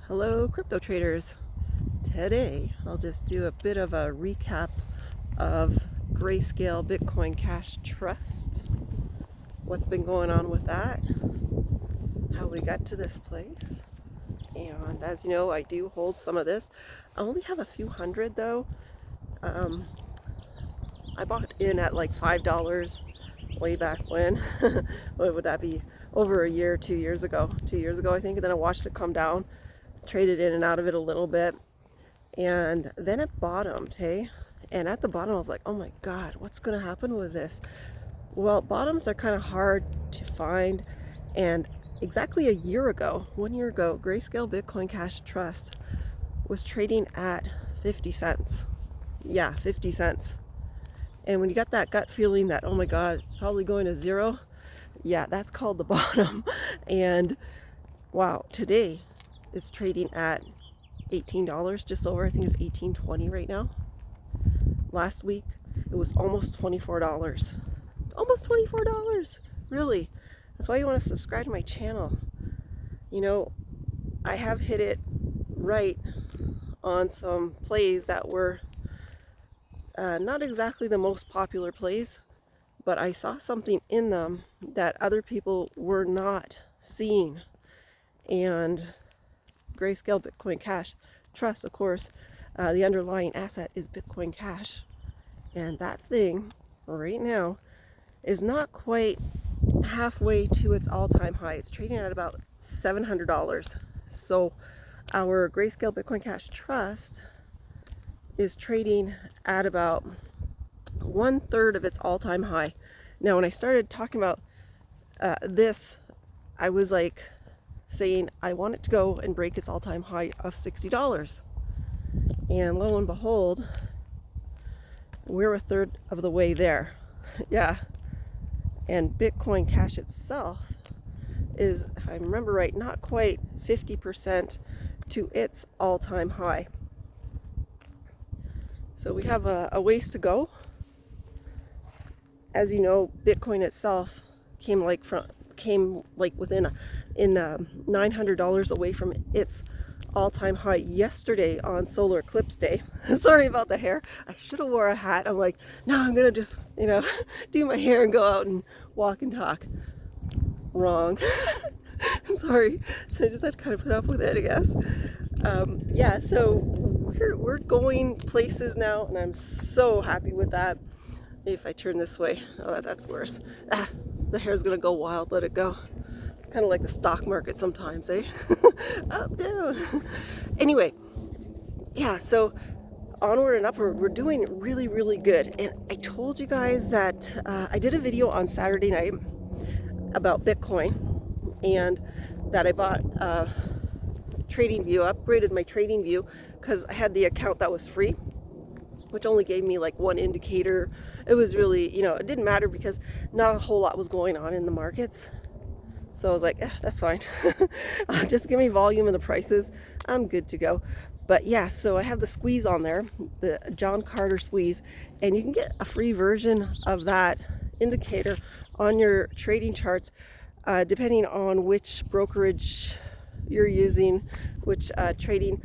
Hello crypto traders. Today I'll just do a bit of a recap of Grayscale Bitcoin Cash Trust, what's been going on with that, how we got to this place. And as you know, I do hold some of this. I only have a few hundred though. I bought in at like $5 way back when. What would that be? Over a year, 2 years ago. 2 years ago I think, and then I watched it come down, traded in and out of it a little bit, and then it bottomed, hey? And at the bottom I was like, oh my god, what's gonna happen with this? Well, bottoms are kind of hard to find, and exactly a year ago, 1 year ago, Grayscale Bitcoin Cash Trust was trading at 50 cents. Yeah, 50 cents. And when you got that gut feeling that, oh my god, it's probably going to zero, yeah, that's called the bottom. And wow, today it's trading at $18, just over. I think it's $18.20 right now. Last week it was almost $24. Almost $24, really. That's why you want to subscribe to my channel. You know, I have hit it right on some plays that were not exactly the most popular plays, but I saw something in them that other people were not seeing. And Grayscale Bitcoin Cash Trust, of course, the underlying asset is Bitcoin Cash. And that thing right now is not quite halfway to its all-time high. It's trading at about $700. So our Grayscale Bitcoin Cash Trust is trading at about 1/3 of its all-time high. Now, when I started talking about this, I was like saying I want it to go and break its all-time high of $60. And lo and behold, we're 1/3 of the way there. Yeah. And Bitcoin Cash itself is, if I remember right, not quite 50% to its all-time high. So we have a ways to go. As you know, Bitcoin itself came like within $900 away from its all-time high yesterday on solar eclipse day. Sorry about the hair. I should have wore a hat. I'm like, no, I'm gonna just, do my hair and go out and walk and talk. Wrong. Sorry. So I just had to kind of put up with it, I guess. Yeah, so we're going places now, and I'm so happy with that. If I turn this way, oh, that's worse. The hair's gonna go wild. Let it go. Kind of like the stock market sometimes, eh? Up, down. Anyway, yeah, so onward and upward, we're doing really, really good. And I told you guys that I did a video on Saturday night about Bitcoin, and that I bought TradingView, upgraded my TradingView because I had the account that was free, which only gave me like one indicator. It was really, it didn't matter because not a whole lot was going on in the markets. So I was like, that's fine. Just give me volume and the prices. I'm good to go. But yeah, so I have the squeeze on there, the John Carter squeeze, and you can get a free version of that indicator on your trading charts, depending on which brokerage you're using, which trading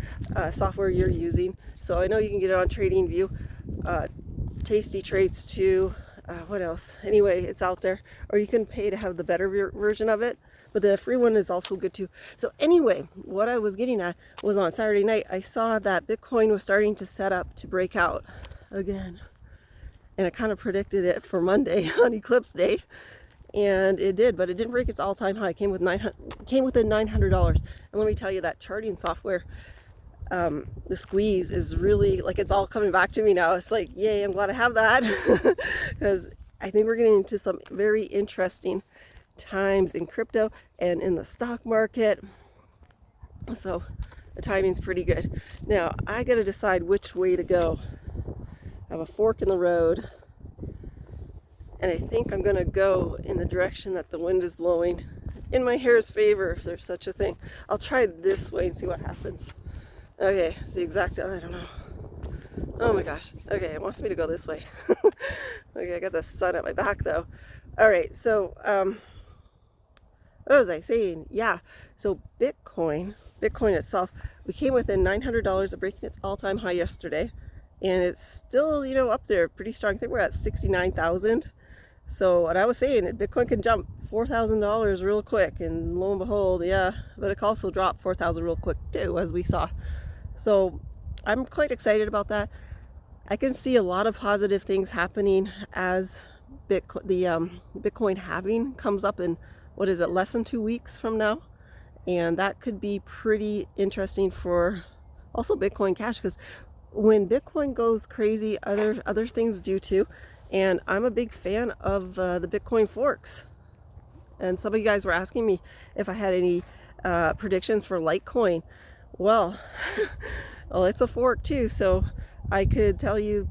software you're using. So I know you can get it on TradingView, Tasty Trades too. What else? Anyway, it's out there. Or you can pay to have the better version of it. But the free one is also good too. So anyway, what I was getting at was on Saturday night, I saw that Bitcoin was starting to set up to break out again. And I kind of predicted it for Monday on Eclipse Day. And it did, but it didn't break its all-time high. It came within $900. And let me tell you, that charting software, the squeeze is really, like, it's all coming back to me now. It's like, yay, I'm glad I have that. Because I think we're getting into some very interesting times in crypto and in the stock market. So the timing's pretty good. Now, I got to decide which way to go. I have a fork in the road. And I think I'm going to go in the direction that the wind is blowing in my hair's favor, if there's such a thing. I'll try this way and see what happens. Okay, the exact, I don't know. Oh my gosh. Okay, it wants me to go this way. Okay, I got the sun at my back though. All right, so what was I saying? Yeah, so Bitcoin Bitcoin itself, we came within $900 of breaking its all-time high yesterday, and it's still, you know, up there pretty strong. I think we're at 69,000. So what I was saying, Bitcoin can jump $4,000 real quick, and lo and behold, yeah, but it can also drop 4,000 real quick too, as we saw. So I'm quite excited about that. I can see a lot of positive things happening as Bitcoin halving comes up in, what is it, less than 2 weeks from now, and that could be pretty interesting for also Bitcoin Cash, because when Bitcoin goes crazy, other things do too. And I'm a big fan of the Bitcoin forks. And some of you guys were asking me if I had any predictions for Litecoin. Well, well, it's a fork too, so I could tell you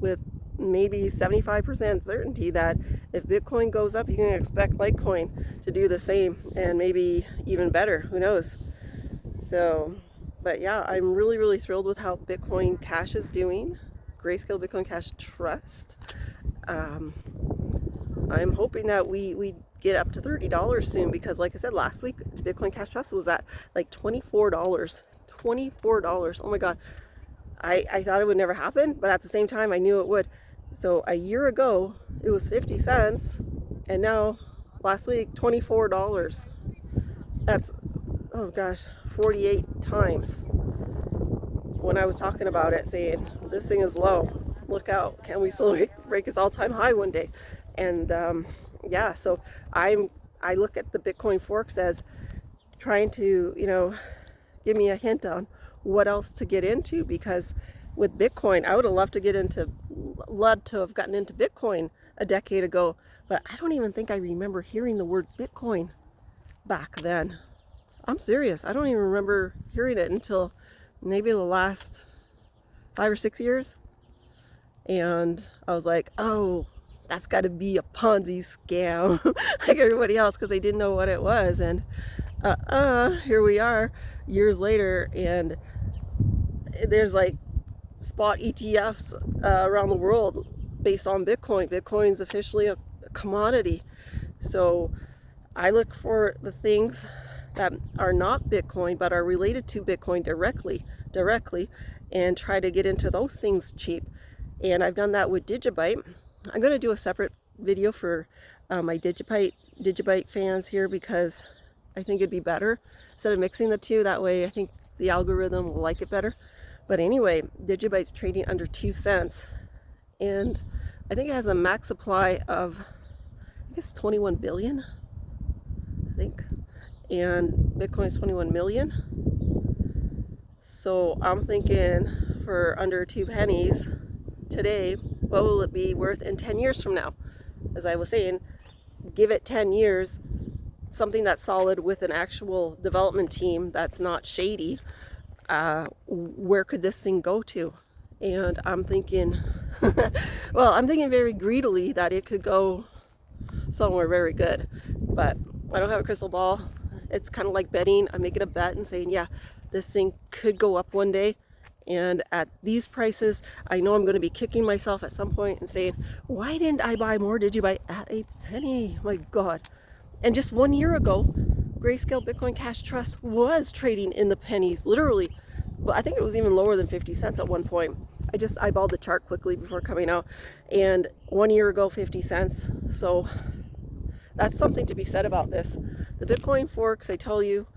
with maybe 75% certainty that if Bitcoin goes up, you can expect Litecoin to do the same, and maybe even better. Who knows? So, but yeah, I'm really thrilled with how Bitcoin Cash is doing. Grayscale Bitcoin Cash Trust. I'm hoping that we get up to $30 soon, because like I said, last week Bitcoin Cash Trust was at like $24. $24. Oh my god. I thought it would never happen, but at the same time I knew it would. So a year ago it was 50 cents, and now last week $24. That's, oh gosh, 48 times. When I was talking about it, saying this thing is low, look out, can we still break its all-time high one day? And yeah, so I look at the Bitcoin forks as trying to, you know, give me a hint on what else to get into, because with Bitcoin, I would have loved to have gotten into Bitcoin a decade ago, but I don't even think I remember hearing the word Bitcoin back then. I'm serious, I don't even remember hearing it until maybe the last 5 or 6 years. And I was like, oh, that's got to be a Ponzi scam like everybody else, because they didn't know what it was. And here we are years later, and there's like spot ETFs around the world based on Bitcoin. Bitcoin's officially a commodity. So I look for the things that are not Bitcoin but are related to Bitcoin directly, and try to get into those things cheap. And I've done that with Digibyte. I'm going to do a separate video for my Digibyte fans here, because I think it'd be better instead of mixing the two. That way I think the algorithm will like it better. But anyway, Digibyte's trading under 2 cents, and I think it has a max supply of, I guess, 21 billion, I think, and Bitcoin's 21 million. So I'm thinking for under 2 pennies today, what will it be worth in 10 years from now? As I was saying, give it 10 years, something that's solid with an actual development team that's not shady. Where could this thing go to? And I'm thinking, well, I'm thinking very greedily that it could go somewhere very good, but I don't have a crystal ball. It's kind of like betting. I'm making a bet and saying, yeah, this thing could go up one day, and at these prices, I know I'm going to be kicking myself at some point and saying, why didn't I buy more? Did you buy at a penny? My god. And just 1 year ago, Grayscale Bitcoin Cash Trust was trading in the pennies, literally. But I think it was even lower than 50 cents at one point. I just eyeballed the chart quickly before coming out, and 1 year ago 50 cents. So that's something to be said about this. The Bitcoin forks, I tell you,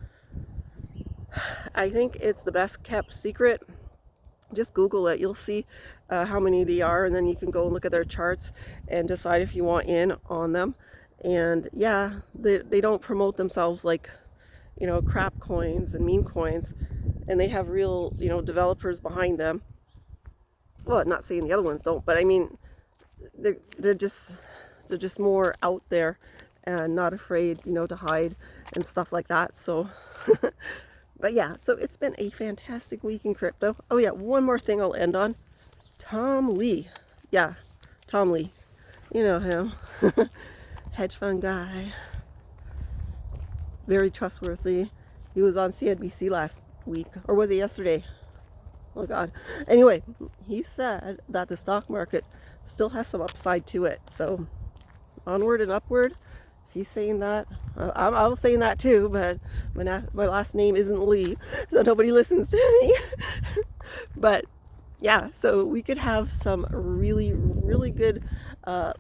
I think it's the best kept secret. Just Google it, you'll see how many they are, and then you can go and look at their charts and decide if you want in on them. And yeah, they don't promote themselves like, you know, crap coins and meme coins, and they have real, you know, developers behind them. Well, I'm not saying the other ones don't, but I mean, they're just more out there and not afraid, you know, to hide and stuff like that. So but yeah, so it's been a fantastic week in crypto. Oh yeah, one more thing I'll end on. Tom Lee. Yeah, Tom Lee. You know him. Hedge fund guy. Very trustworthy. He was on CNBC last week. Or was it yesterday? Oh god. Anyway, he said that the stock market still has some upside to it. So onward and upward. He's saying that. I was saying that too, but my last name isn't Lee, so nobody listens to me. But yeah, so we could have some really, really good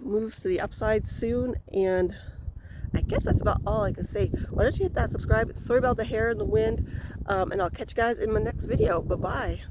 moves to the upside soon. And I guess that's about all I can say. Why don't you hit that subscribe? Sorry about the hair and the wind. And I'll catch you guys in my next video. Bye-bye.